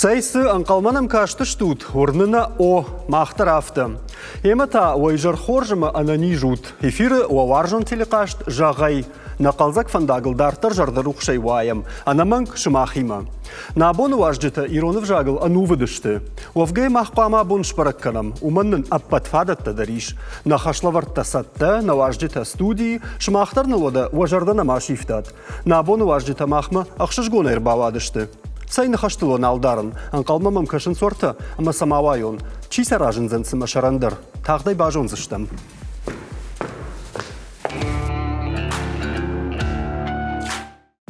Сайсы анқалманым кашты штут, орнына о мақтар афты. Емата ойжар хоржымы анани жут. Эфиры уаваржан телекашт жағай. Нақалзак фандагылдартар жардар ұқшай вайым. Анаманг шымахима. Набоны важжыта иронов жагыл ану выдышты. Уавгай махпама бун шпаракканам. Уманнын аппатфадатта дариш. Нахашлаварта сатта, на важжыта студии, шмахтар налода важарда намашифтат. Набоны важжыта махма ақшышгона ирбавадышты. Сайны хаштылон алдарын, анқалмамам кашын сорта, ама самавайон. Чи саражын зэнсыма шарандар. Тағдай бажон зыштам.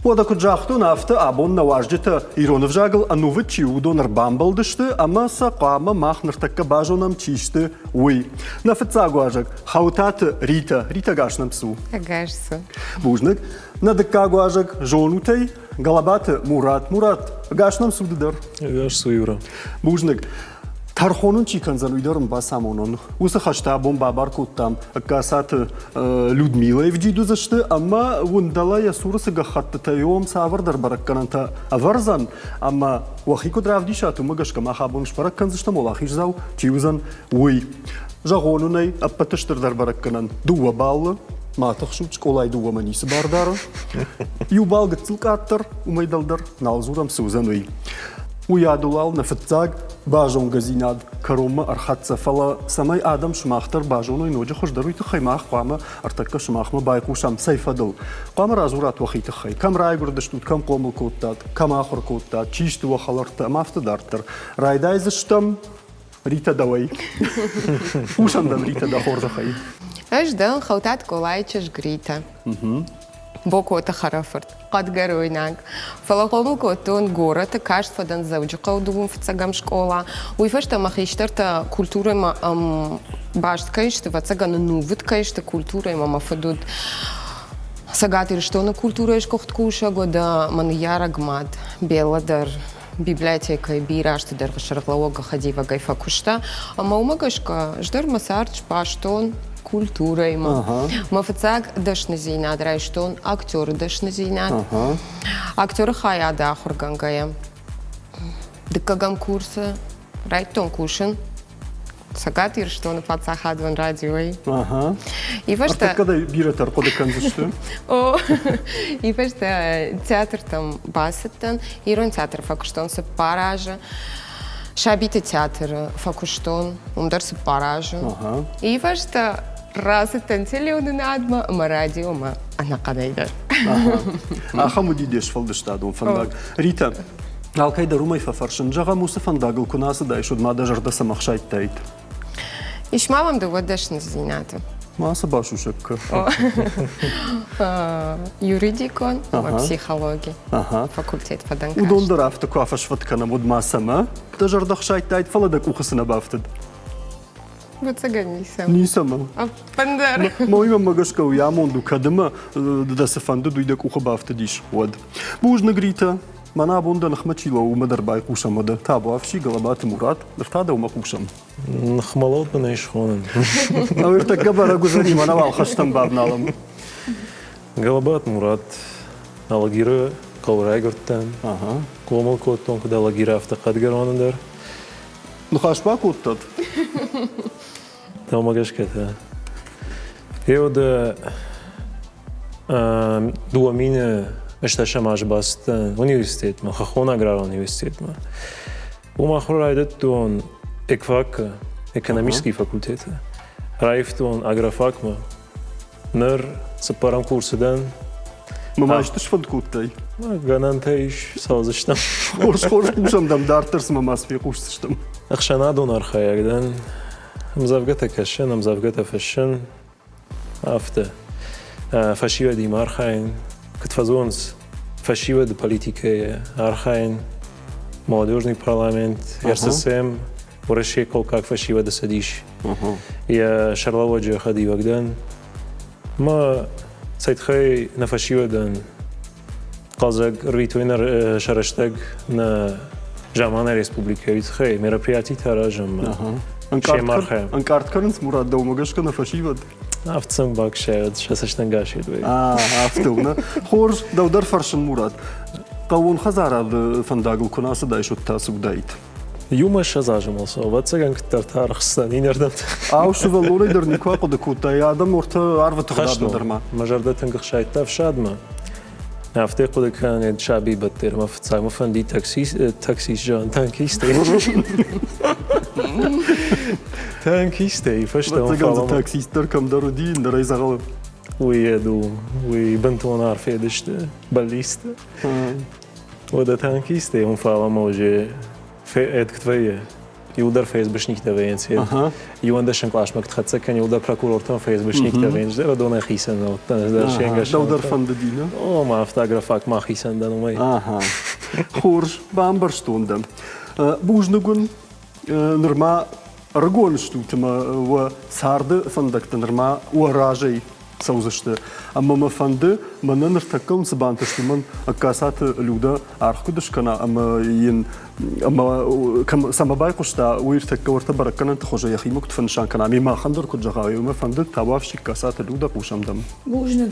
Ода куджахту нафты абон на важжыта иронов жагыл анувы чиудонар бамбалдышты, ама сақама махныртакка бажонам чишты уй. Нафыца гуажак, хаутаты Рита гашнам су. Агашсу. Бужнык, надыка гуажак, жонутай, галабаты Мурат гашнам судыдар. Агашсу Юра. Бужнык, тархонун чиканзан уйдарым басамонон. Усы хашта бомба баркуттам, касаты Людмила евджиду зашты, ама вундала я сурысы гахатты тайом савардар бараккананта аварзан, ама уахику дравдишату мыгашка махабон шпараккан заштам олахиш зау, чиузан уй. Жагонунай аппатыштырдар баракканан дуа баллы, матах шучк олай дуа манисы бардары. Юбал гыцылкаттыр, умайдалдар, налзурам сузан уй. Уядулал на фыцаг бажон газинад карома архатса фала самай адам шмахтар бажоной ноджа хождаруйты хаймах қама артакка шмахма байқушам сайфадыл. Қама разурат вахиты хай. Кам райгурдаштут, кам комыл коттат, кам ахыр коттат, чишты вахаларты, мафтыдартыр. Райдайзыштам Рита давай. Ушандан Рита да хорда хай. Аждан хаутат колайчаш Грита. Бокота харафарт. Қад гаройнаг. Фалақомыл котон гората каштфадан завджақа удугум фцагам школа. Уйфашта махиштарта культура ма башткаишта вацагана нувыткаишта культура има мафадуд. Сагатир что на культура ешкохт куша года ман ярагмад беладар библиотека и бирашты дар шарглаога хадива гайфа кушта. Ама умагашка ждар масарч паштон культура има. Мафацаг дашны зейнад райштон, актер дашны зейнад. Актер хая да хургангая. Дыкагам курсы, райтон кушен. Сагатир что на пацахадван радиой. И вашта... Когда биратар подыкан зашты? О, и вашта театр там басеттан, ирон театр факуштон се паража. Шабиты театр факуштон, умдар се паража. И вашта разеттан телеоны надма, ма радио, ма анакадайдар. Ахаму дидеш фалдыштадун фандаг. Рита, алкайда румай фафаршын жаға мусы фандагыл кунасы дайшуд мада жарда самахшайт тайт. Иш мамам да водашны зейнаты. Маса башушекка. Юридикон, психология, факультет фаданкаш. Удондар автоку афашваткана муд масама, да жардахшайт тайт фаладак ухасына бафтад. Вот сага нисам. Нисама. А пандар. Моима магашка уямонду кадыма да сафанды дуйдак уха бафтадиш. Вот. Бужна Грита. Мана бонда нахмачила умадар байкушамада. Табу афши галабаты Мурат, дартада умакушам. Нахмалот бана ишхонан. Авиртак габара гузани манавал хаштам бабналам. Галабат Мурат, алагира калрайгуртан. Комал коттон куда алагира автақад гаронандар. Ну хашпа коттат. Там магашката. Еода дуамина Эшташамаш бастан университет ма хахон аграр университет ма. Умахур айдат тон экфак экономический факультет. Райфтон агрофак ма. Нер сапарам курсыдан. Мамаштыш фанкуттай. Ганантайш сазыштам. Хорш кушамдам дартырс мамаспе кушсыштам. Ахшана донар хаягдан. Мзавгата кашен, мзавгата фашен. Афта. Фашива димар хайн. Катфазонс фашива до политики Архайн, молодежный парламент, РССМ, урашекол как фашива до садиш. Я шарлаводжа ходил агдан. Ма сайтхай на фашива дан казак рвитвинер шараштаг на Жамана республика витхай мероприятий таражам. Анкарткарнс Мурат да умагашка на фашива. Автцем бакшает, сейчас очнагашит. Автовна. Хорж да удар фаршин Мурат. قوون خزارة فنداقل كناس دايشو التاسو دايت يوم الشزاج مصو واتسجن كتر تاريخ سنين يردمت أو شو فالوري در نكوا قد كوتا يا آدم ورتا عرفة تغداد درما مجرد تنقخ شاي تاف شادما نفتي قد كان شعبي بطير ما فتساي ما فندي تاكسيس جان تانكيستي تانكيستي فشتا واتسجن تاكسيستر كم دارو دين در ايزا غلب ويدو وبنتون عارف يدشت بليست وده تانكيستي هم فاوا موجي في اد كتفيه يودر فيس باش نكتبين سيد يوندشن كلاش ما كتخصك كان يودر بروكورور تون فيس باش نكتبين زيرو دونا خيسن او تنزل شينغاش دودر فند دينا او ما افتاغرافاك ما خيسن دانو ماي خورج بامبرشتوندم بوجنغون نرما رغونشتوتما و سارد فندك نرما وراجي سوزشته اما ما فند من نرتكم سبانتشت من كاسات لودا ارخدش كنا اما ين اما كم سما باي قشتا ويرتك ورت بركنا تخوجا يخي مكت فنشان كنا ما خندر كنت جغاوي وما فند تواف شي كاسات لودا قوشم دم بوجن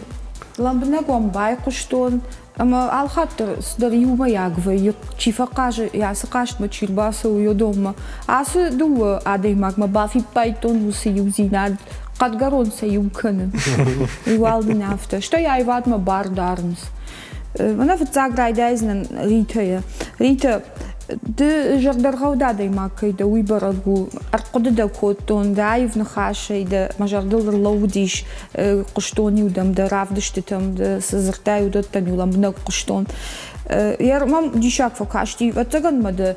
لامبنا قوم باي قشتون اما الخاطر صدر يوما ياغوي تشيفقاج ياسقاش ما تشيرباسو يودوما اس دو ادي ماك ما بافي بايتون وسيوزيناد قد قرون سيمكن يوالد نافته что я иват ма бардарнс она вцаграй дайзен ритая рита د جردرغو دادای ما کیده وی برگو ارقد د کوتون دایف نخاشه د مجردل لودیش قشتونی ودم د رافدشتم د سزرتای ود تنولم بنا قشتون ير مام ديشاك فكاشتي وتغن مد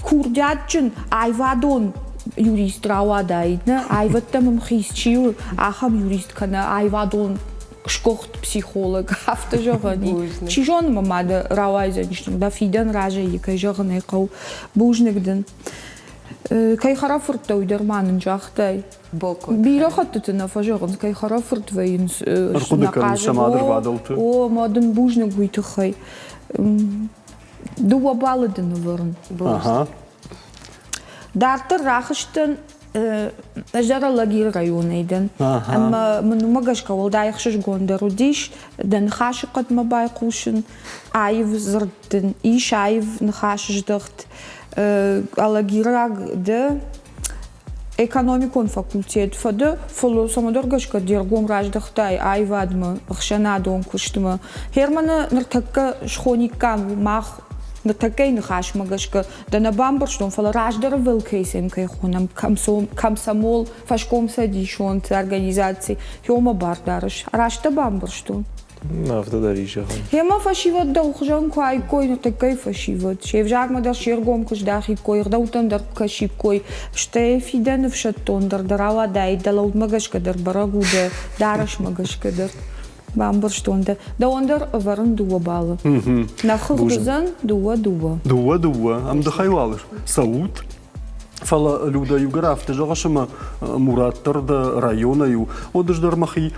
كورداتچن ايوادون юрист равадайдна айваттам хисчиу ахам юрист кана айвадон шкохт психолог автожогани чижон мамада равайзанишн да фиден раже якайжогны кау бужнигден кай харафурт уйдерманын жахтай боку биро хаттына фажогын кай харафурт вейнс аркудыкан шамадыр вадалты о модын бужниг уйтхай дуа балыдын вырн ага دارتر راخشتن أجدر لاقي ريونيدن أما من مجاش كول دايخشش جوندرو ديش دن خاش قد ما بايقوشن عايف زردن إيش عايف نخاشش دخت لاقي راق ده экономикон факультет фада фоло самодоргаш кадиргом раждахтай айвадма хшанадон куштма хермана нартакка шхоникам мах на такей нахаш магашка да на бамбарштон фала раждара вилкейсем кай хунам камсомол фашком садишон организации хёма бардараш рашта бамбарштон نافتا داریشه هما فشیوت دو خجان کوی کوی نتکی فشیوت شیف جاگ ما در شیرگم کش داخی کوی خداوتن در کشی کوی شته فیدن فشتون در دراوا دای دلود مگش کدر براگو ده دارش مگش کدر بامبرشتون ده دوندر ورن دو بالا نخوزن دو ام دخیوالر سعود فلا لودا یوگراف تجاشم مراتر د رایونا یو ودش در مخی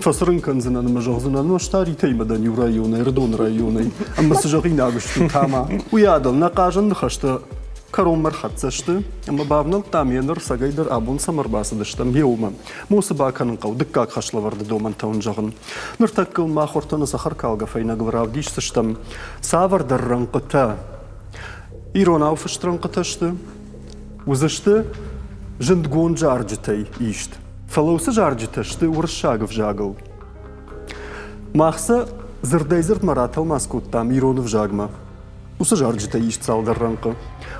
فسرن كنزنا المجازنا المشتري تيما دنيو رايوني ردون رايوني اما سجغين عقشتو تاما ويادل نقاجن نخشت كروم مرخصشت اما بابنل تامينر سغيدر ابون سمر باسدشتم يوما موسبا كنقو دكاك خشلا ورد دومن تون جغن نرتكل ما خورتن سخر كالغا فينا غراوديش سشتم سافر درنقتا ايروناو فشترنقتشت وزشت جندغون جارجتي ايشت فلوس جارجتشت ورشاغ فجاغل ماخسا زرديزرت مراتل ماسكوت تام ايرون فجاغما وسجارجتا ايشت سال درنقه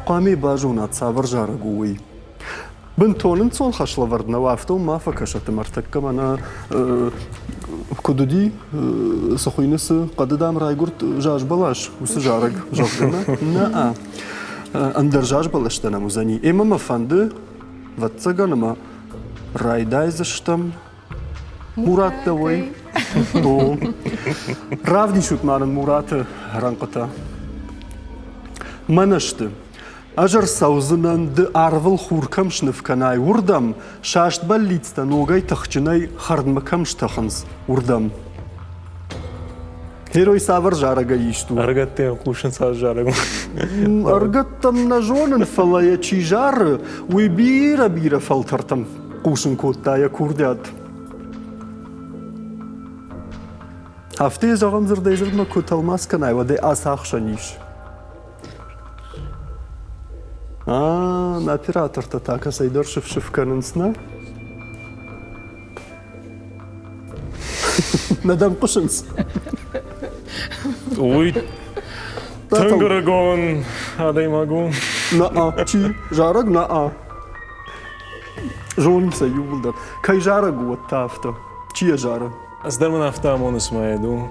قامي باجونات سافر جارغوي بنتونن صون خشلا وردنا وافتو ما فكشت مرتكم انا كدودي سخوينس قد دام رايغورت جاج بلاش وسجارغ جوغنا نا اندرجاج بلاشتنا مزاني اما مفند واتسغنما رايدايزشتم مرات دوي رافدي شوت مانن مرات رانقتا منشت اجر سوزنن د ارول خوركم شنفكناي وردم شاشت بليتستا نوغاي تخجناي خردمكم شتخنز وردم هيروي سافر جارغا يشتو ارغتي قوشن ساز جارغ ارغتم نجونن فلايا تشيجار ويبيرا بيرا فلترتم قوشن كوتا يا كوردات هفته زاغم زر دیزر ما کتلماس کنای و دی آساخ شنیش ناپیراتر تاکا سیدر شف کننسنا ندم قشنس Ой, Тангарагон, Адаймагон. چی؟ جارگ نه جون سیول در کی جارگ و تافته چیه جارگ؟ از در من افتامون اسمه دو.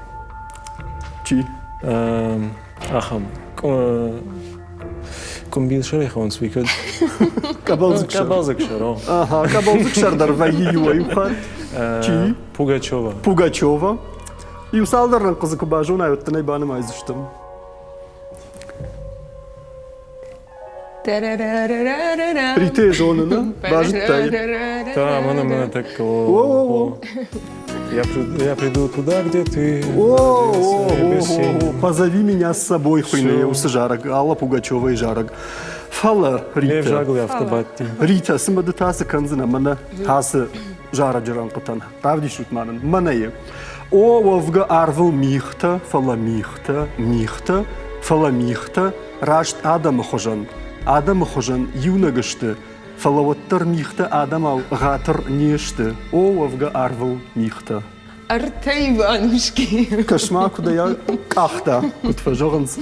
چی؟ آخام. کمبیل شری خون سویکد. کبازک شرا. آها کبازک شر در ویی و یوخد. چی؟ پوگاچووا. یوسال در نقص کباجون ایوت نبانم ایزشتم. ریته جون نه؟ باجت تایی. تا من такого. Я приду туда, где ты. Позови меня с собой, хуйня, усажарок, Алла Пугачева и жарок. Фала, Рита. Лев жагл автобатти. Рита, сымады тасы канзына, мана тасы жара жыран қытан. Правди шутманын, манайы. О, вовга арвыл михта, фала михта, фала михта, рашт Адама хожан. Адама хожан юнагышты. Фалаваттар михта Адам ал гатыр нешті. О, вовга арвыл михта. Арта Иванушки. Кашма, куда я ахта, куда фажоганс.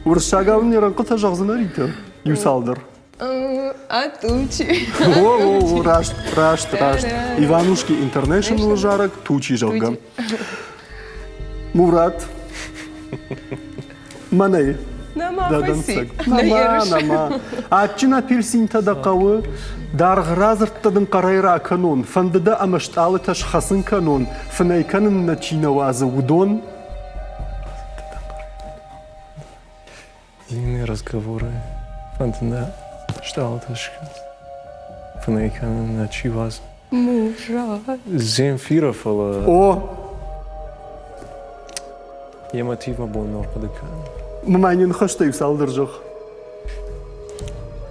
Уршагал не ранкота жагзына Рита. Юсалдыр. Тучи. О, рашт. Иванушки International жарак, тучи жалган. Мурат. Манай. Нама. Ачина пирсинта да қауы, дарғразырттадың қарайра канон, фандыда амашталы ташхасын канон, фанайканын на чинавазы удон. Длинные разговоры. Фандыда шталы ташхасын. Фанайканын на чинавазы. Мужа. Земфира фала. О! Емотива был норпадыка. Маманин хашта юсалдыр жақ.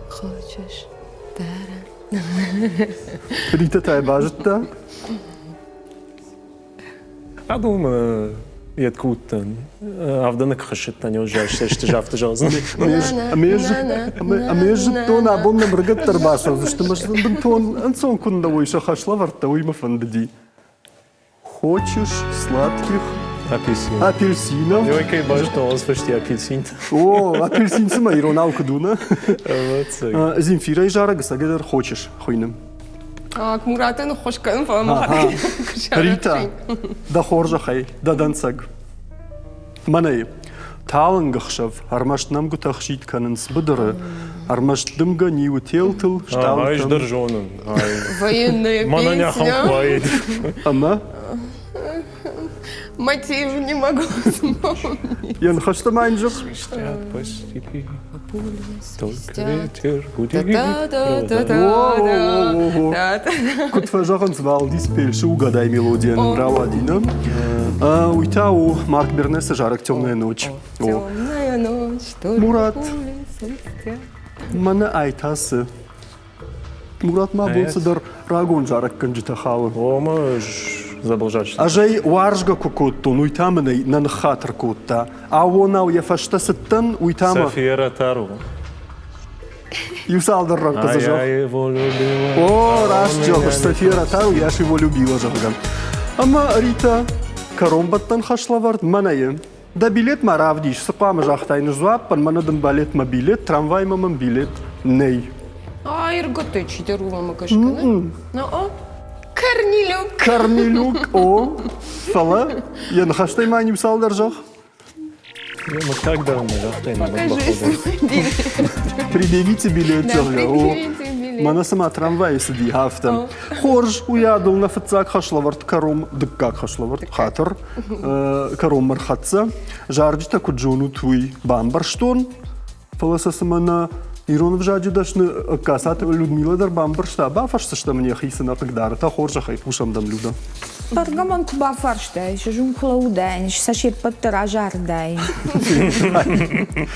Хочешь? Рита тай бажытта. А думаю, я ткуттан. Авданак хашиттан ёжаш, что жафты жазны. Между тон абонным рыгаттар басал, что мы тон ансон кунда уйша хашла варта уйма фандди. Хочешь сладких апельсинов? Ой, кай баш, что у вас почти апельсин. О, апельсин сама иронал кадуна. Вот. Земфира и жараг сагедер хочешь хуйным. Муратен хошкан фама. Рита, да хоржа хай, да дансаг. Манай. Талын гахшав, армашт намгу тахшит канын сбыдыры, армашт дымга ниу телтыл, шталтын. Ай, ждержонын. Военная Мананяхам песня. хвает. Ама? Мотив не могу вспомнить. Ян хашта майнжах? Свистят по степи, только ветер гудит. Кутва жаган звал диспельши угадай мелодиян бравадина. Уйтау Марк Бернеса жарак темная ночь. Темная ночь, Мурат. Мана айтасы. Мурат ма болсадар рагон жарак канжита хавы. О, мож, забыл жать. Ажай уаржга кукуттун уйтамынай нан хатыр кутта. А онау яфашта сыттан уйтама. София Тару. Юсалдар А ранка я зажал. его любила. О, раз джогаш, София Ратару, я ж его любила жаган. Ама Рита, каромбаттан хашлавард манайы. Да билет маравдиш, сыпамы жақтайны жуаппан, манадан балет ма билет, трамвай мамын билет, ней. Ирготы читерула кашканы. Ну, о, Корнилюк. Корнилюк, о, фала, я нахаштай маним салдар жах. Мы когда мы жахтаем? Покажи свой билет. Предъявите билет Да, жага. предъявите билет. Мана сама трамвай сиди хафтам. Хорж уядыл на фацак хашлавард каром, дыккак хашлавард хатыр. Каром мархатса. Жарджита куджону твой бамбарштон. Фаласасы мана Иронов жаджидашны касаты Людмила бамбаршта. Бафашса что мне хисана тогда. Та хоржа хай пушам дам люда. Bargamon cu bafarște și ajung clăudeni și să și pătăra jardei.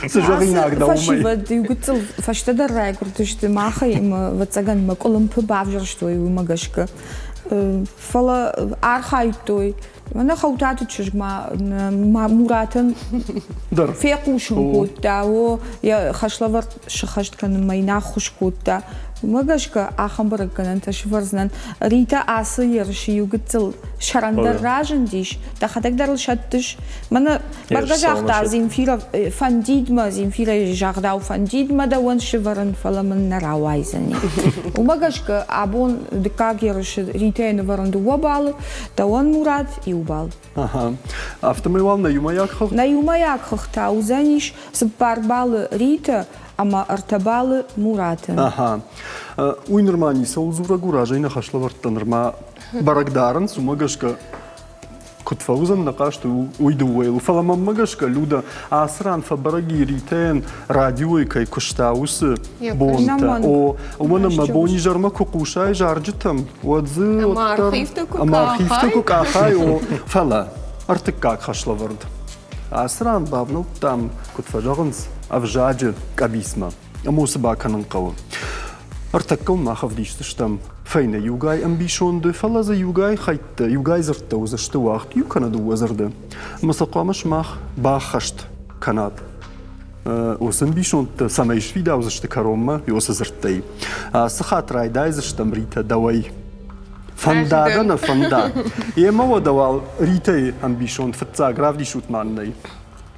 Să jogi inagda Faci umai. văd, eu gățel, faci te de record, tu știi, maha e mă vățăgan, mă colăm pe bavjar, știu, eu mă gășcă. Fala arhaitoi, Mana khawtat chujma Muratın در فيقوشن كوتا و يا خشلور شخشت كان ماينا خوش كوتا مغشكا اخم بركن انت شفرزنن ريتا اسير شيوغتل شرندر راجن ديش دا خدك دار شتش من برغاجتا زين فانديد ما زين فيرا جارداو فانديد ما دا وان شفرن فلا من نراوايزني ومغشكا ابون دكاغيرش ريتا نورن دو وبال دا وان مراد يوبال Ага. Автомобиль на Юмаяк хох. На Юмаяк хохта узаниш сбарбалы Рита, ама артабалы Мурата. Ага. Уй нормани сол зура гуража ина хашлаварта норма барагдаран сумагашка Котфаузан на кашту уйдуейл. Фалама магашка люда асран фабараги ритен радиойкай куштаус бонта. О, умана мабони жарма кукушай жарджитам. Вадзы амархифта кукахай о фала. Артыкак хашлавард. Асран бавну там котфажаганс авжаджи кабисма. Амусаба кананкау. Артаккау махавдиштам. Файна югай амбишонды, фалаза югай хайтта, югай зыртта узашты вақт, юканаду уазырды. Масақамаш мах бахашт канат. Ос амбишонды самайшвида узашты каромма, юоса зырттай. Сахат райдай заштам рита давай. Фандада на фанда. Емава давал ритай амбишон, фатца гравди шутманнай.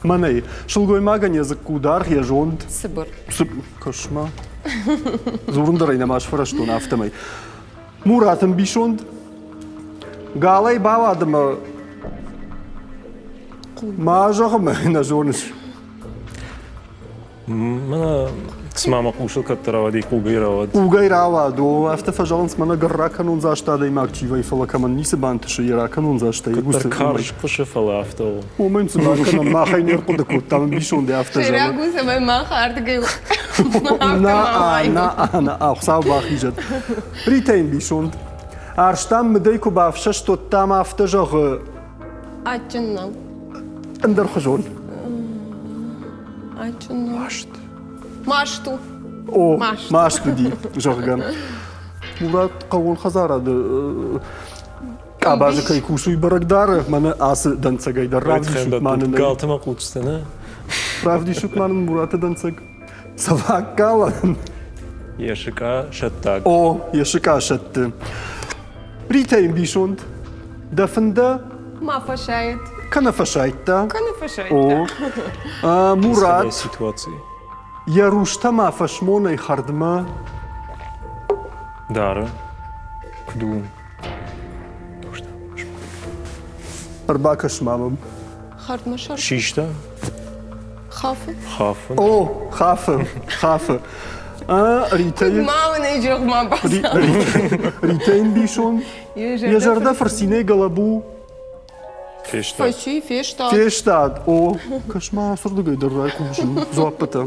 Манай, шылгой маган язык удар, я жонд. Сыбыр. Кошма. Зурундарай намаш фараштун автомай. Murat'ın bişond galay bavadıma maajağı mı najonuş? Mana smama kushel katravadi kugiravad. Ugayrava do afte fajalans mana garrakan on zashta da imak chiva ifala kaman nise bantische irakan on zashta Katar karsh kushefala afto. Moment zu bakan ma khayner qudku tam bişond afte Şera jalan. gusama ma artık Na ahsav baxijat. Ritain bişond Arshtam mday ku bafshash to tam afte jağı Açınlam. andar khajon. Açınlam. Maştu. O Maşt. maştı di jargan. Murat qawul khazarad Abazı kay kushuy baragdar mana ası dansagay da ravdi şutmanın. Galtıma kutsana. Ravdi şutmanın Murat'ı dansag. Savak kalan. Yeshika shattag. O yaşıka şattı. Ritayim bişond. Dafında Ma fashayet. kana fashaytta. Kana fashayet. O Murat Ситуации. yaruşta ma fashmonay khardma. Dara. Kdu. Arba kaşmamım. Hardma şar. Shishta. Khafı. Khafın. O khafı. Khafı. Ritayim. Mama ne çok ma bas. Ritayim bişond. Yajarda farsiney galabu. Feshta. Fashi, feshta. Feştad. O kaşma sordugay darray kumşun. Zoapata.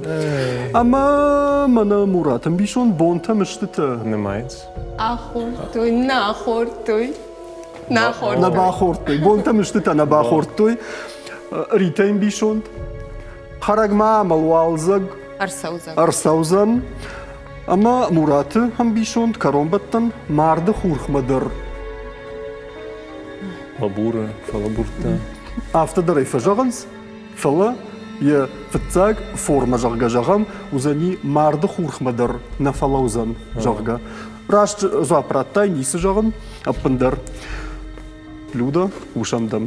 Ama mana Murat'ın bişond bonta mıştıta. Nemait. Ahor toy, nahor toy. Nahor. Na baxortoy. Bonta mıştıta na baxortoy. Ritayim bişond. Kharagma malwalzag Arsavzam. arsavzam. Ama Murat'ı ham bişond karombattan mardı hurxmadır. Labura. Falaburta. Автодаray fajagans. Fala ya fıtsag forma jarga jagam uzani mardı hurxmadır na falawzan jarga. Raşt zapratay nisi jagam apındar. Luda uşandam.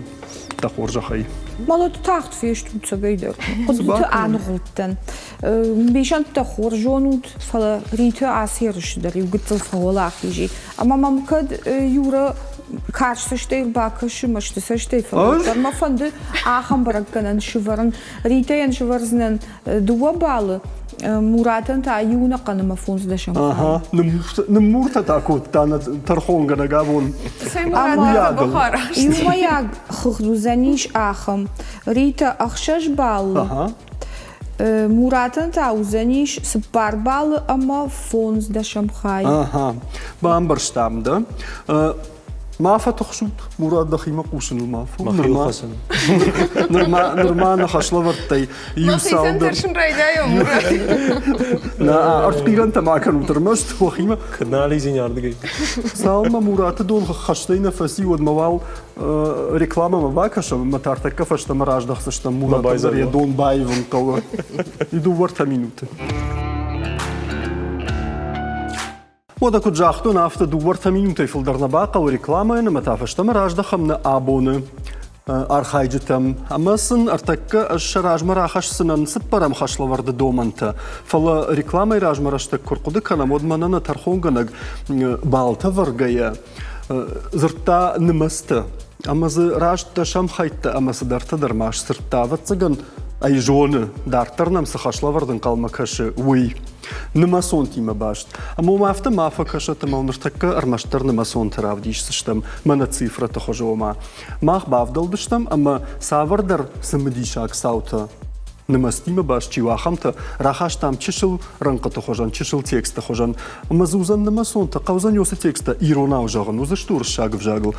Tahor jahay. Молод тахт фешт цогайда. Qudtu anğultan. Bişant ta xorjonut fala Rita asirsh dar yuгtl fawla xiji. Ama mamkad yura karşılaştı bakışı maçtı falan. Ma fandı aham bırakkanan şıvarın Rita'yan şıvarznan duva balı Murat'ın ta yuna kanıma fonzda şam. Aha, numurta takut tana tarxonga na gavon. Say Murat Bukhara. Юмаяг xıxduzaniş aham Rita axşaş balı. Aha. Murat'ın ta uzaniş spar balı ama fonzda şam xay. Aha. Bambar stamda. مافا تخشوت مراد دخيمة قوشن المافا مخيل خسن نرمان خشلا ورتي ما خيزن يوساودر ترشن رايدا يوم نا أرتقيلا أنت ما كانوا ترمشت وخيمة خدنا علي زين ياردقي سالما مراد دون خشتي نفسي ودموال реклама ما باكش ما تارتك فشت مراج دخشت مراد بايزر دري دون بايفن قوة يدو ورتا مينوت ودا كنت جاختو نافتا دوورتا مينوتي في الدرنباقة وريكلاما إنما تافشت مراج دخمنا آبونة أرخايجتم أما سن أرتك الشراج مراخش سنن سبرم خشلا ورد دومنتا فلا ريكلاما راج مراشتك كرقود كنا مدمننا ترخونغنق بالتا ورغايا زرتا نمستا أما ز راج تشم خيتا أما سدرتا درماش سرتا واتسغن أي جون دارترنم سخشلا وردن قالمكش وي نماسون تيما باشت أما ما أفتم ما فكشة تمام نرتك أرمشتر نماسون ترافديش سشتم من الصفرة تخجو ما بافضل دشتم أما سافردر سمديشاك ساوتا نمستيما باش چی واخمتا راخاش تام چشل رنق تخوجن چشل تекст تخوجن أما زوزن نماسون تقوزن يوس تекста إيرونا وجاغن وزشتور شاق وجاغل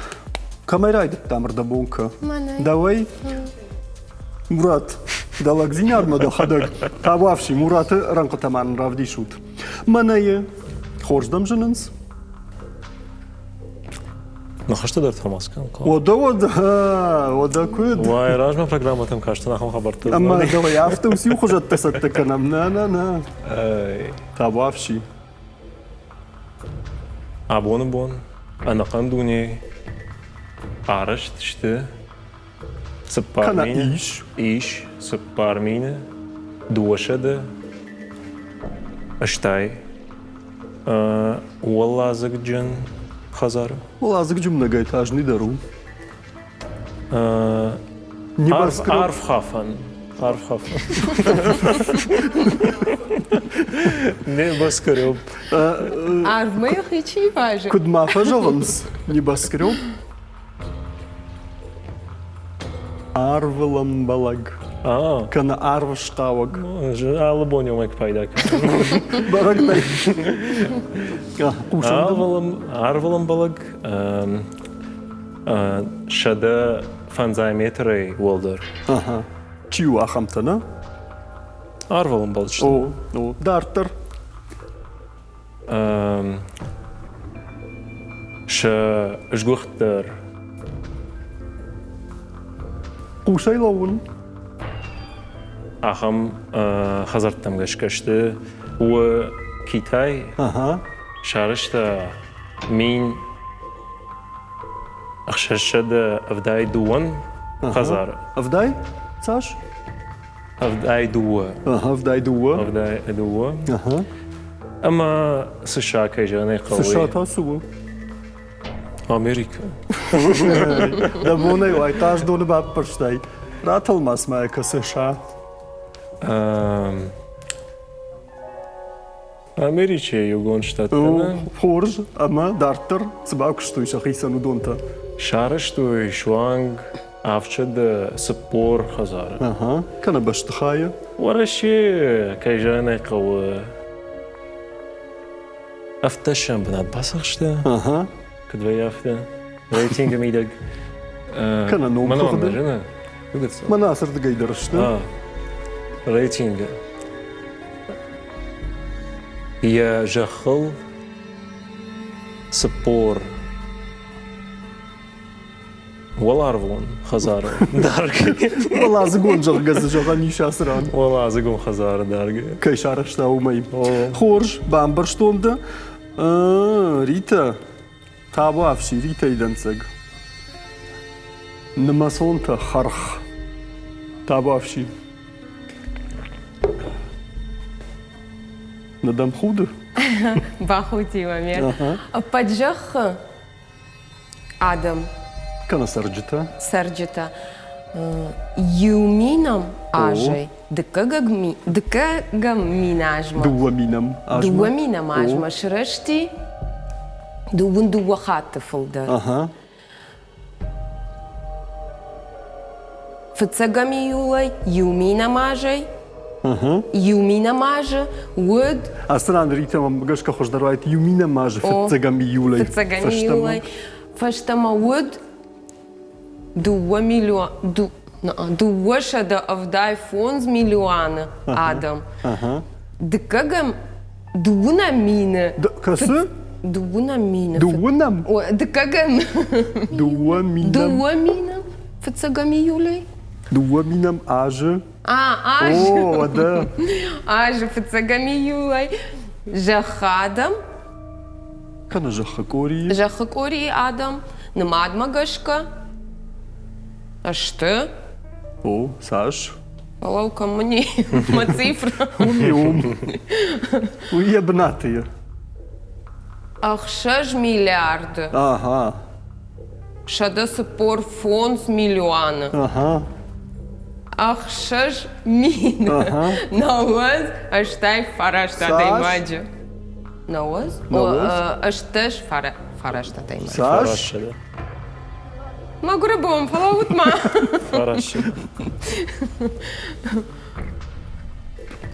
كاميرايد تامر دبونكا давай مراد دالك زينار ما دخدك تابوافشي مراد رنق تمان رافدي شوت منايا خورج دم جننس نخشت در تماس كان ودا كود واي راج ما программа там кашта нахам خبرت اما давай افته وسيو خجت تستك انا نا اي تابوافشي بون انا قندوني عرشت شته سبارمينه ايش سبارمينه دوشده اشتاي والله زجن خزار والله زق جمله قايت اجني درو عارف خافن не баскрёб Армы хичи важи. كد ما فجغمس не баскрёб арвылым балаг كان арв шкавак албониум ек пайдак барагдай арвылым балаг шада фанзайметрей волдер чиу ахамтана арвылым балч о дартер ша жгухтер قوشي لون ахам хазарттам гашкашты و китай شارشتا مين أخششدا أفداي دوان خزارة افداي ساش أفداي دوا افداي دوا أفداي دوا أما سشا كيجاني قوي سشاتا سو أمريكا دبوني واي تاج دون باب برشتاي راتل ماسماي كسشا أمريكا يوغون شتاتنا خورج أما دارتر سباق شتوي شخيصا ودونتا شارشتوي شوانغ أفشد سبور خزارة كان باش تخايا ورشي كيجاني قوي أفتشم بنات باسخشتا كدوي أفتا ريتينغ ميدق كان نوم ما خخدر نعمل ما ناصر دقاي درشتا ريتينغ يا جخل سبور والله عرفون خزارة دارك والله زقون جرقز جغاني شاسران والله زقون خزارة دارك كي شارشتا ومي خورج بامبرشتون ده ريتا تابو أفشي ريتا يدنسق نماسونتا خرخ تابو أفشي ندم خوده Бахути момент. Паджах Адам كان سرجتا Сърджета. Юминам ажей. Дъка минажма. دوامينم Дуа минам ажма. Шръщи. Дуун дуа хата фълда. Фъцагами юлай. Юминам ажей. Юмина мажа, уд. أصلاً ريتا ما بقاش كخوش دروات يومينا ماج في التجمع يولاي فتصغني يولاي فاشتمود 2 مليون 2 أفداي فونز مليون آدم دكاجم دونا مين Kası? دونا مين Duvanam. دكاجم Duvaminam. دونا مين في تساقمي يولي Duvaminam ajı. آج O da. آج في تساقمي يولي جخادم Kana jahakori. جخكوري آدم نماد مغشكا أشت O saç. والله كمني ما цифра Umyum. Uyebnatı. أخشج مليارد Aha. شدا سبور فونز مليون Aha. أخشج مين نوز أشتاي فراشتا Saç. تيماجي نوز Navaz. أشتش فراشتا تيماجي Saç. فراشة ما قربهم فلاوت ما فراشة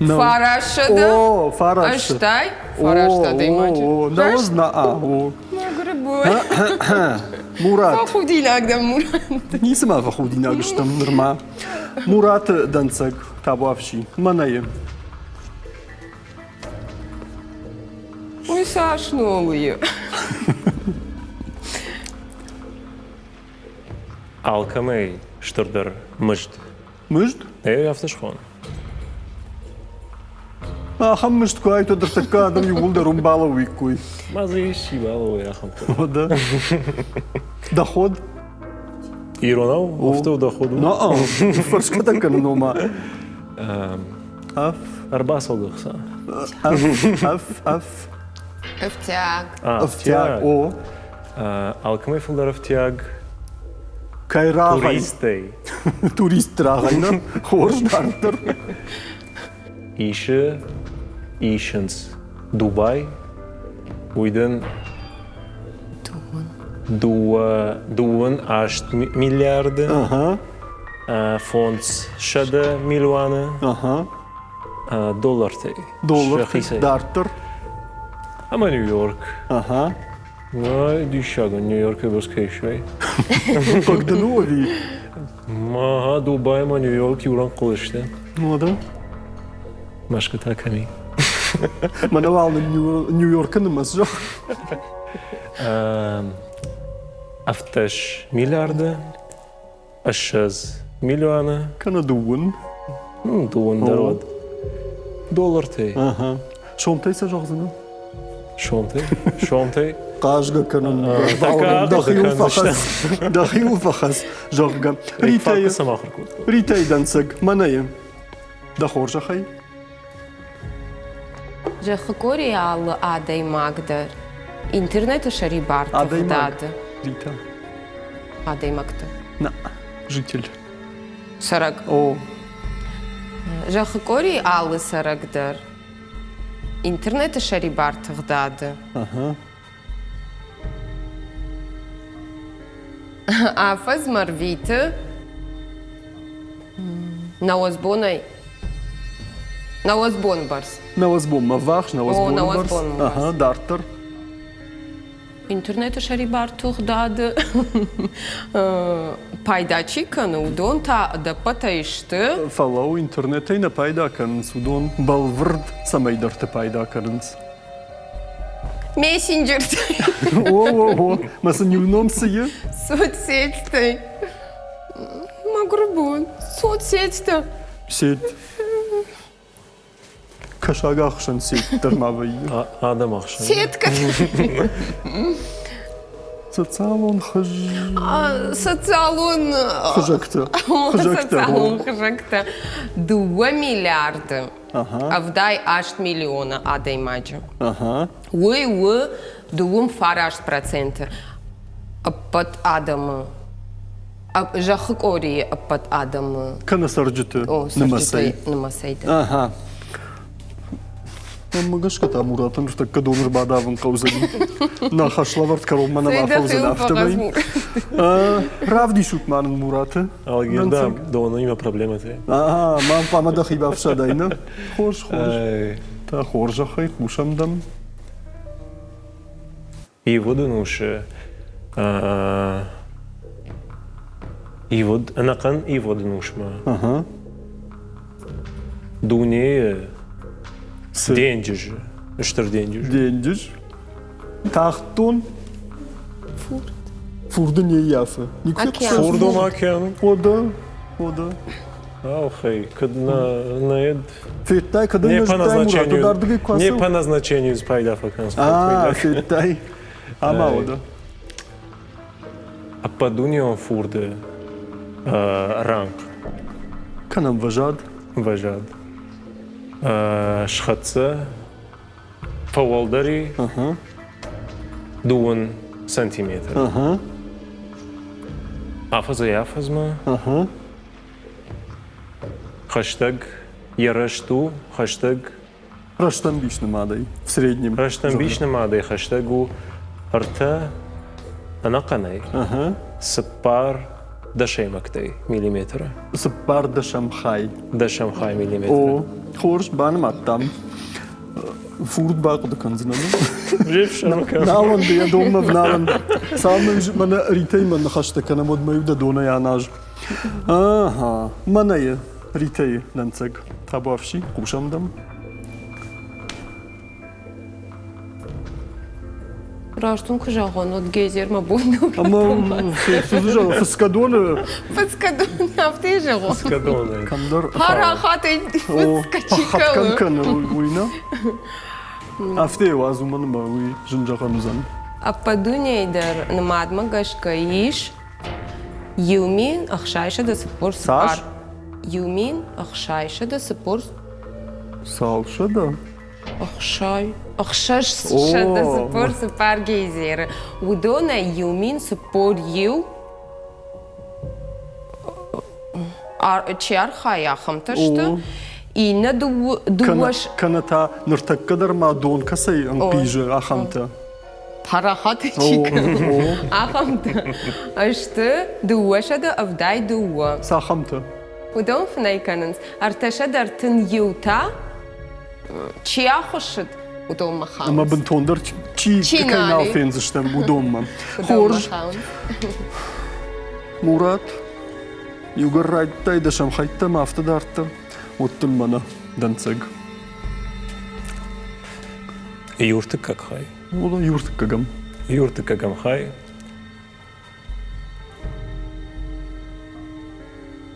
No. فراشتا O faraş. أشتاي فراشتا تيماجي O navaz na a. O. ما قربهم Murat. خودي نقدم Nisma fakhudina gishtam nirma. Murat dansag tabavshi. Manayı. ويساش نولي Alkamey штырдыр мыжд. Müjt? Yaftış xon. Хаммышт кайто дыртакка адам юлда румбала уикуй. Мазы шибало яхам. O da. Доход? İronal hafta doходу. No. Фаршката канома. Аф. Арбас olduqsa. Аф. افتاق Афтяг. O. Alkamey fıldar aftiyag. Kayrağı. Turistey. Turist trağayna. Hoş dartır. İşi işins Dubai. Uydun Duvan 8 milyardı. Aha. Fonds şada milyonu. Aha. Dolar tey. Dolar Şahise. dartır. Ama New York. Aha. Vay düşago New York'a bozkayışvay. Когда новый. Maha Dubai ma New York yuran kılıçtı. O da. Başka takami. Mana valdı New York'ın nıması. Aftaş milyardı. Aşaz milyonu. Kana duvun. Duvan darod. Dolar tey. Aha. Şomtay sacağızını. Şomtay. Qajga kanın. taka Daxil kanın faxas. Daxil faxas. Jarga. Ritay. Ritay. Samahır kut. Ritay dansag. Manayı. Da xorja xay. جخكوري على آدي مقدر إنترنت شري بارت Aday mag. داد Rita. آدي مقدر Na. Житель. سرق O. جخكوري على سرق در إنترنت شري بارت داد Aha. أفز مرفيت نوزبوني نوزبون برس Na was bom, ma vax, na was O, bom. na was bom bars. Aha, dartır. إنترنت شري بارت داد paydaçı kanı udon ta da patayıştı Follow internetay na payda kanın sudon balvırd samay dartı payda kanınız. мессенджер O. Masa newnom sayı. соцсеть магрубон соцсеть Set. Kaşaga akşan set darmavayı. Adam akşam. сетка Социалон хыж. социалон Хыжакты. Хыжакты. социалон хыжакта 2 миллиарда Aha. авдай 8 миллиона адай маджа Aha. уй дуум фараш процент под адамы жахык ори под адамы Kana sarjıtı. о Namasay. намасайда Aha. Ama kaşkata Murat'ın işte kadonur badavın kavzani. Na haşlavart karolmana va fawzan aftamay. Ravdi şukmanın Murat'ı. Algirda doğanın ima problema tey. Aha, man pamada xiba fşadayna. Xoş. Ay. Ta xorja xay xuşamdam. И воду нуше Ivod, anaqan ivod nuşma. Aha. Dune Sı. dengiz. Iştır dengiz. Dengiz. Tahtun. Furdu niye yafı? Океан. Furdum океан. O da. Окей, на Fettay kadın не по Necdet Murat. назначению, Dardığı не kwası. по назначению спайда факанс. Fettay. Ama o da. А по дунио фурды ранг Kanam vajad. важад. Шхатса по волдари Aha. дуан сантиметр. Aha. Афаза яфазма. Aha. Хаштаг ярашту. Хаштаг Raştan bir numarayı. В среднем. раштан бишна мадai. Хаштагу арта анаканай. Aha. Сапар дашемактay миллиметра. Sıppar da Şamhay. Дашамхай миллиметра. O. Hoş benim attam. Furd bakıdı kanzına. Жившамка. Nalan diye donma nalan. Sağımın bana ritay man haşta kana mod mayu da dona yanaj. Aha. Manayı ritay nansag. Tabavşi kuşamdam. Раштун кужагон от гейзер ма бунду. Ama sözüce fıskadonu Фыскаду нафтежего. Скадоны. kandar. Пара хаты O hapkan фыскачикалы. kanı uyna. Afte o azumanu ma uy jıncakan uzan. Ападунейдер нмадма гашкаиш. Юмин ахшайша да сапор Саш? спар. Юмин ахшайша да сапор Salşa da. ахшайша да О. сапор спар гейзер. Удона юмин сапор ю. Чиар хая хамташта. О. И на дуаш Kanata nırtak kadar ma don kasay ang O. pije ahamta. парахаты O. чика. O. Ахамта. Ашты дуаша да авдай дуа. Sahamta. Удон фнайкананс. Арташа дартын юта. Чиахошит. Удон махаунс. Ama ben tondar çi Çi kaynağı nali. fenzişten bu donmam. Удон Horj махаунс. Murat. Yugar raytay da şam haytta mafta dartta. Ottun bana dansag. Юртык как хай. O da yurt kagam. Юртык как хай.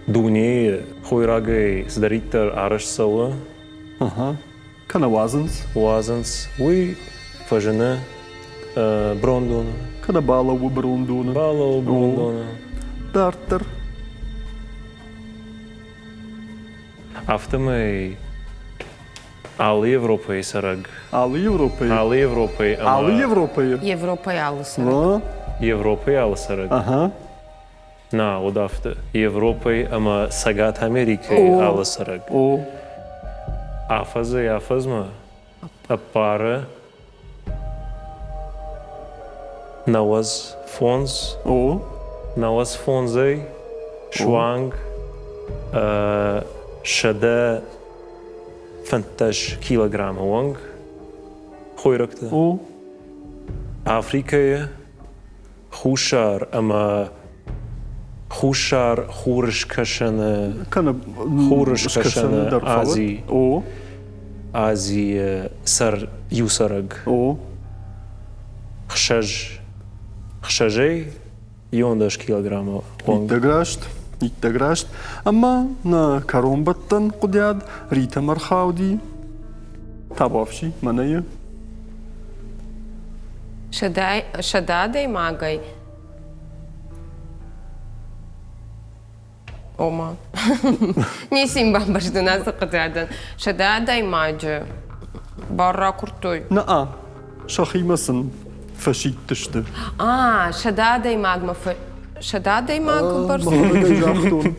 Дуни хойрагай сдаритер араш сала. Aha. Kana vazins. Уазанс. Уи фажена брондона. Kana bağla bu brundunu. Бало брондона. Darttar. Автомай Алы Европы сараг. Alı Avrupa'yı. Алы Европы. Alı Avrupa'yı. Европа ялыса. Ha? Европы алы сараг. Aha. На удафта. Европы ама Сагат Америка О. алы сараг. O. Афаза яфазма. Апара. Наваз фонз. O. Наваз фонзай. Шванг. Шада 15 килограмм ванг. Хойракта. O. Африкая. Хушар ама Хушар хурш кашана Kana Хурш ışkaşanı кашана darfalı. Ази O. Ази сар юсараг. O. Хшажей 15 килограмма ванг. İttegraşt. Ama na karombattan kudiyad Rita Marhavdi. Tabavşi manayı. Шададай магай. Ома. Не симбам баждана сақададан. Шададай маджы. Барра куртой. Naa. Şahimasın. Faşit düştü. Шададай магма. Шададай магма барс. Mahmeda jahtun.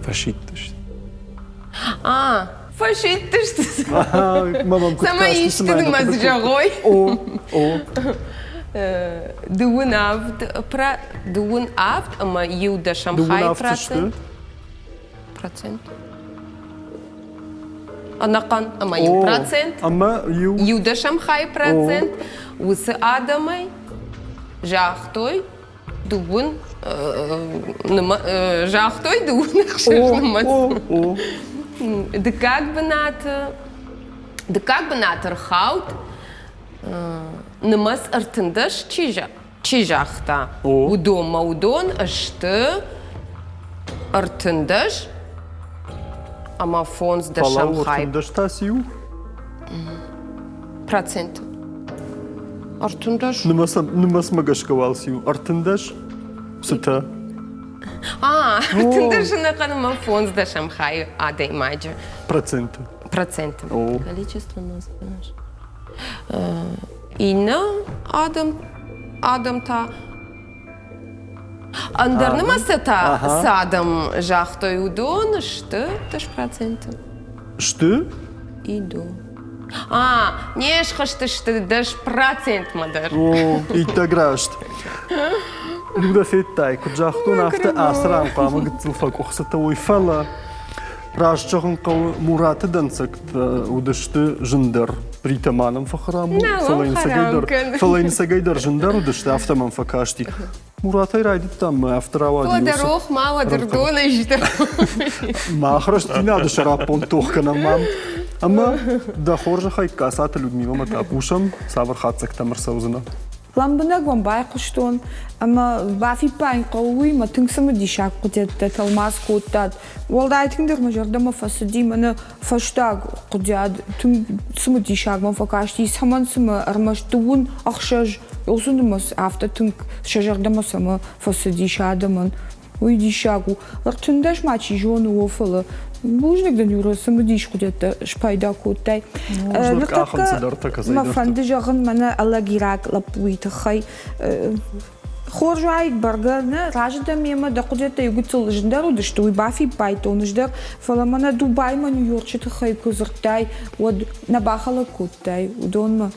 Фашитташ. Фашиттышты. Mamam Сама иштің мазжа ғой. O. Дуын авт, ама юда Шамхай Dugun af düştü. процент. Анакан, ама ю процент. Ама ю. Юдашам хай процент. Усы адамай. Жахтой. Дубун. Жахтой дубун. О. De как бы нат рхаут. Нымас артындаш чижахта. Удон маудон ашты артындаш. Ама фонс да Шамхай. Артындаш тасию. Процент. Артындаш. Нымас магашкавалсию. Артындаш. Сыта. Артындаш наканама фонс да Шамхай адей маджа. Проценты. Проценты. О. Количество нас. Ина адам та. Андернымасы та садам жахтой удон, шты таш проценты. Шты? Иду. Не шты даш процент мадар. О, и таграшт. Люда феттай, куджахтун афта асрам қамы гыцылфак оқсата ойфала. Рашчағын қау Мураты дансак удышты жындар. Притаманым фахраму. Фалайны сагайдар жындар удышты автоман факашти. Муратай райдит там авторава. Подарох мало дырдона ижді. Махраш ти надо шарапон тухкана мам. Ама да хоржа хай касата Людмила матапушам савар хатсак тамарсаузына. Ламбына гвам байқыштон, ама бафи пайн қауи, ма тыңсымы дишак құдетті, талмаз құттад. Олда айтыңдыр ма жардама фасыди, маны фаштаг құдяд, тыңсымы дишак, ма факашти, самансымы армаштуын ақшаж, олсындымыз афта тыңк шажардама самы фасыди шадамын. Ой дишагу, артындаш мачи жоны офылы. Бужник да нюра самы диш құдетті шпайда құттай. Ждық ақын сыдар таказайдырды. Ма фанды жағын мана алагирак лапуиты хай. Хоржайк барганы ражда мема да құдетті югыцыл жындару да что бафи байтон ждар фаламана Дубай ма Нью-Йоркчыты хай кузыртай, вот набахала құттай, удон ма.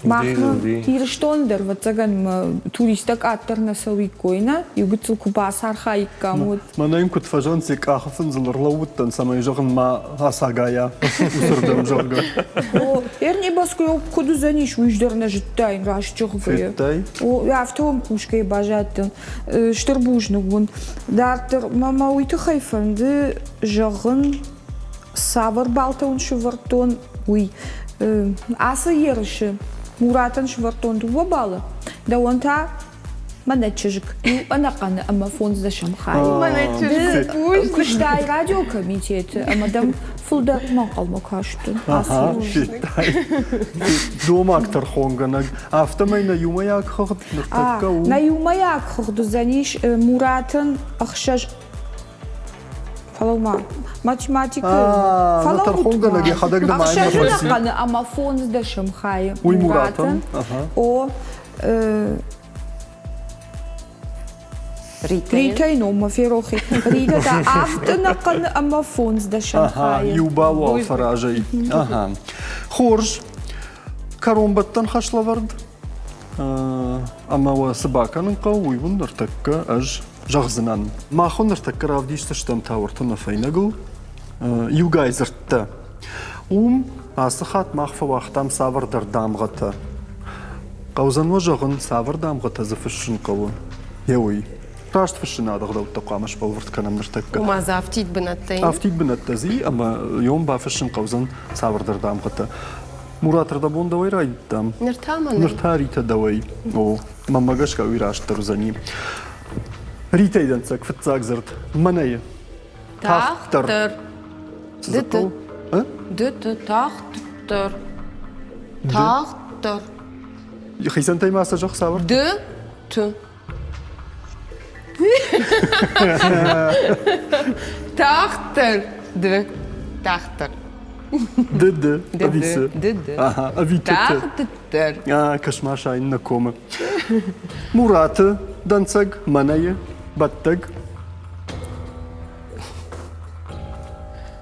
Махна ирштондер ватсаган туристак аттерна сауикойна югыцыл кубасар хайкамут. Манайм кут фажонсик ахафын зылырлауыттан самай жағын ма асагая усырдым жорга. Эрни баску ёп коду заниш уйждерна жыттайн рашчығы. Феттай? Автом пушкай бажаттын штырбужны гун. Дартыр мама уйты хайфанды жағын савар балтаун шывартон уй асы еріші. Муратын швартон дуба балы. Да он та манетчик. Анаканы ама фонзда Шамхай. Манетчик пусть. Куштай радиокомитет. Амадам фулда мақал макаштын. Ага, феттай. Домактар хонганаг. Автомай на юмаяк хогд ныртакка у. На юмаяк хогду заниш Муратын ахшаж Фалаума. Математика. Натар хонганаги хадагда майна фарси. Ақшажын ама фонзда Шамхай. Уй Муратын. О Ритейн ома ферохи. Рита да автонақаны ама фонзда Шамхай. Юбава фаражай. Хорж. Каромбаттан хашлавард. Ама ва сабаканын қауй ныртакка аж жағзынан. Махын ныртакка равдишті штам тавыртына файнагыл. Югайзыртты. Асықат мақфа вақтам савырдар дамғаты. Қаузанва жағын савыр дамғаты зыфышын қауы. Еуй. Рашт фышын адығдауытта қамыш болвырт канам ныртакка. Умаза автит бінаттайын. Автит бінаттази, ама йом ба фышын қаузан савырдар дамғаты. Муратырда бон давай райдам. Ныртаманы. Ныртарита давай. О, мамагашка уйраштыр зани. Ритейден цак фытцак зырт. Манайы. Тахтыр. Зытыл. Дыты тахтыр. Тахтыр. Хайсан таймаса жоқ савыр? Дыты. Тахтыр. Ды. Тахтыр. Ды-ды. Ависы. Ды-ды. Ага, авитеты. Тахтыр. Кашмаша инна кома. Мураты данцаг манайы. Баттаг.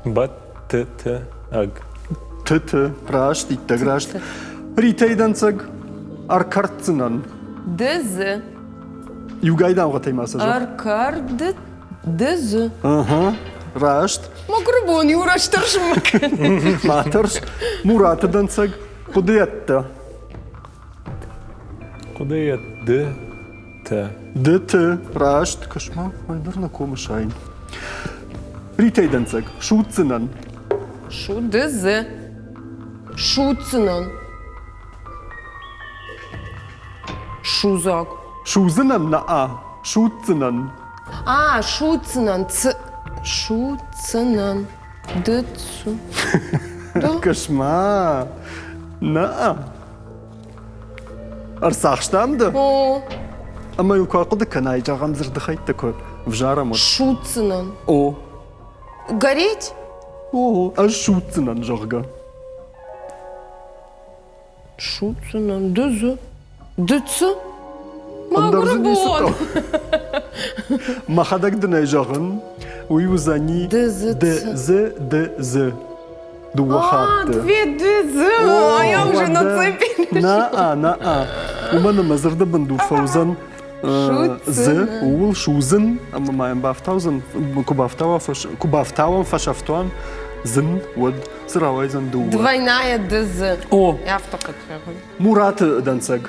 Бат-ты-ты-аг. Ты-ты. Рашт, иттаграшт. Ритейден цаг аркартцынан. Дызы. Югайдан ға таймаса жоқ. Аркарды. Дызы. Ага. راشت مقربون يورش ترشمك ماترش مرات دنسق قضيت قضية د ت دت راشت كشما ما يدرنا كوم شاين ريتي دنسق شو تسنن شو دز شو تسنن شو زاق شو زنن نا شو تسنن شو تسنن شو تسنن دتسو كشما نا ارساخشتامد او اما يلقى قد كان ايجا غمزر دخيتك فجارة مر شو تسنن او гореть او اش شو تسنن جرغا شو تسنن دز دتس اندرزني مقربون ستو ما خدك دنا جغن ويوزاني دز دز دو خات две дз а я уже нацепилась نا ومن مزر ده بندور فوزن ز اول شوزن اما ما بافتاوزن كوبافتاون فشفتوان زن ود زراويزن دو двойная дз او я в только требую مرات دنسق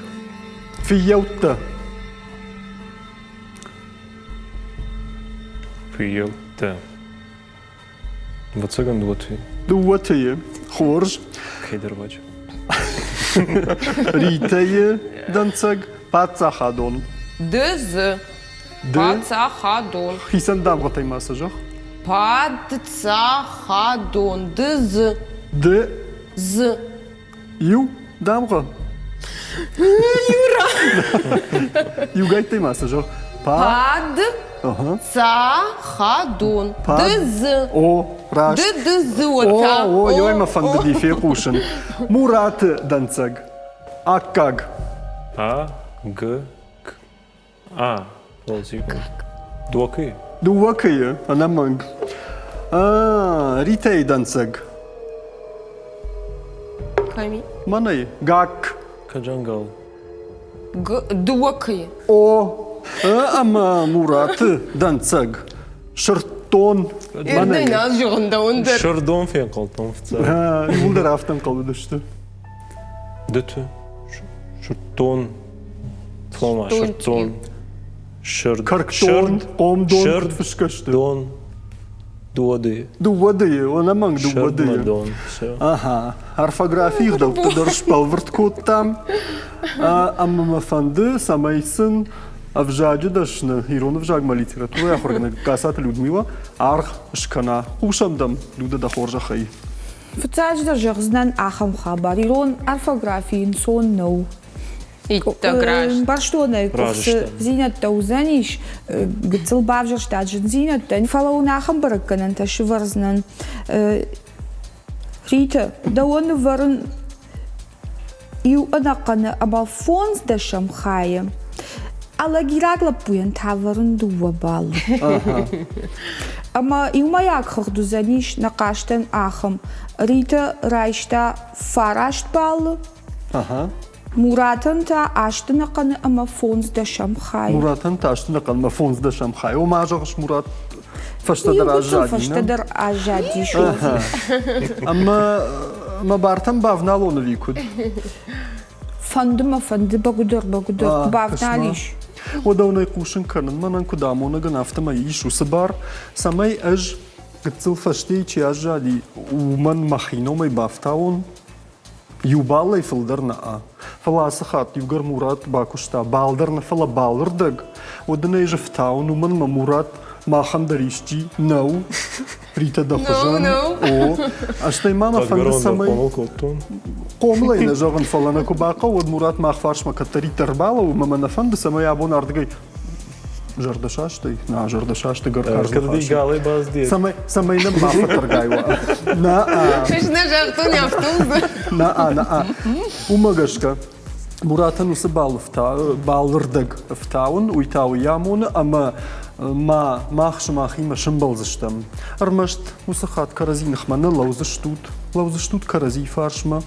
في يوتا في ت واتساقن دوتي دوتي خورج خيدر واجه ريتي دنسق باتساخادون дз пацахадон خيسن دام غطي مسجخ пацахадон дз د з يو دامغه يو غايتي مسجخ пад اها цахадон Пад- дз او راش дз ота او يوم ما فندي في قوشن مرات دنسق اكاغ А, Г, К. Волзикон. Дуаки. دوكي انا مانج ريتي دنسق Ками. مني غاك Каджангал. Дуакы. او اما مرات دنسق شرطون Ердей مني нас жоғында ондыр. Шардон фен калтон фца. يولدر افتن قبل دشت Дете. Шуртон. Фома. Шуртон. Шуртон. كركتون قوم دون شرد. كتفشكشت Дон. Дуади. دوودي وانا مانج دوودي Шардмадон. Все. اها орфографии да тудырш палвырт код там amma мафанды самайсын авжаджи дашны ирон авжагма литература я хоргна касат Людмила арх шкана ушандам люда да хоржа хай Фцач да жырзнан ахам хабар. Ирон орфографиин сон нау. Итта граш. Барштоне Ражишта. зинат таузаниш гцыл бавжыр штаджын зинат тан фалау нахам баракканан ташы варзнан. Рита, да он варн ю анакана аба фонс да шамхая. Ала гирагла пуян таварн дуа бал. Ама илмаяк хардузаниш накаштан ахам. Рита райшта фарашт бал. ага Муратан та аштана каны ама фонс да шамхай. муратан таштна калма фонс да шамхай о мажагыш мурат фашта Югу даражади фаштадар ажади шо. amma ما بارتم بافنالون викуд Фанды багудар бавналиш. ودوني قوشن كرنن منن كدامونا غنافتا ما يشو سبار سماي اج قتل فشتي تي اجالي ومن مخينو مي بافتاون يوبالي فلدرنا فلاسخات يوغر مراد باكوشتا بالدرنا فلا بالردق ودنا يجفتاون ومن مراد ما خندريشتي نو ريتا دخجان او اشتي ماما فند سماي Колтон. قوملا إن جاغن فلانا كوباقا ود مرات ما خفارش ما كتري تربالا وما نفند سما يابون أردقي جردشاشتي نا جردشاشتي قر Кърди гали баз диет. سما ينم ما فترقايوا نا Шишне жартун яфтун. نا ومغشكا مراتن وسبال بالردق فتاون ويتاوي يامون اما ما خش ما خيمة شنبلزشتم ارمشت وسخات كرزي نخمنا لوزشتوت كرزي فارشما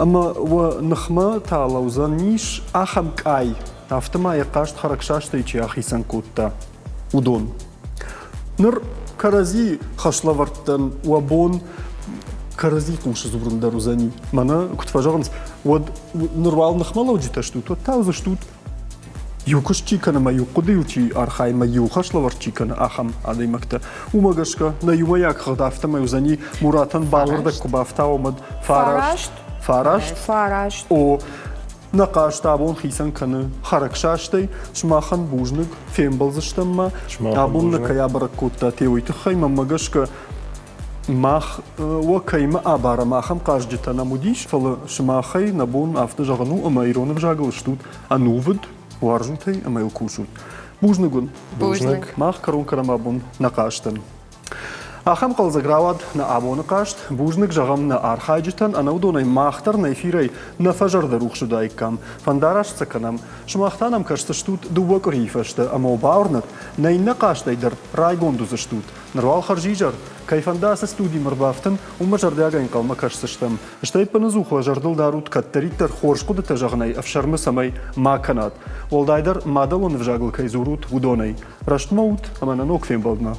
اما ونخمة تا لوزانيش اخم كاي افتما يقاشت خركشاشتي تي اخي سنكوتا ودون نر كرزي خشلورتن وبون كرزي قوش زبرن دروزاني مانا كنت فاجرنس ود نروال نخملا وجيت اشتوت وتاوز اشتوت يوكش تشيكنا ما يقديو تشي أرخاي ما يوخش لور تشيكنا أخم على مكتا وماجشكا نا يوم ياك خدافتا ما يوزاني مراتن بالوردك كبافتا ومد فارشت او نقاش تابون خيسان كان خركشاشتي شماخن بوجنك فين بلزشتما ابون نكيا بركوتا تيوي تخي ماجشكا ماخ وكيما أبارا ماخم قاش جتنا موديش فل شماخي نبون أفتجغنو أما يرون بجاغل شتوت أنوفد وارجنتي أما يلكوشوت بوجنغون ماخ كرون كرمابون نقاشتن أخم قل زغراواد نا أبو نقاشت بوجنك جغم نا أرخاجتن أنا ودوني ماختر نيفيري نفجر دروخ شدايك كام فاندارش سكنم شماختانم كشتشتوت دوك ريفشت أما وباورنت ناي نقاشت يدر رايغون دوزشتوت نروال خرجيجر كيفانداس استودي مربافتن ومجر داغين قل مكشتشتم اشتايت بنزوخ وجردل داروت كتريتر خورش قد تجغني أفشر مسمي ما كانت والدايدر مادلون فجاغل كيزوروت ودوني رشت موت أما نوك فين بلدنا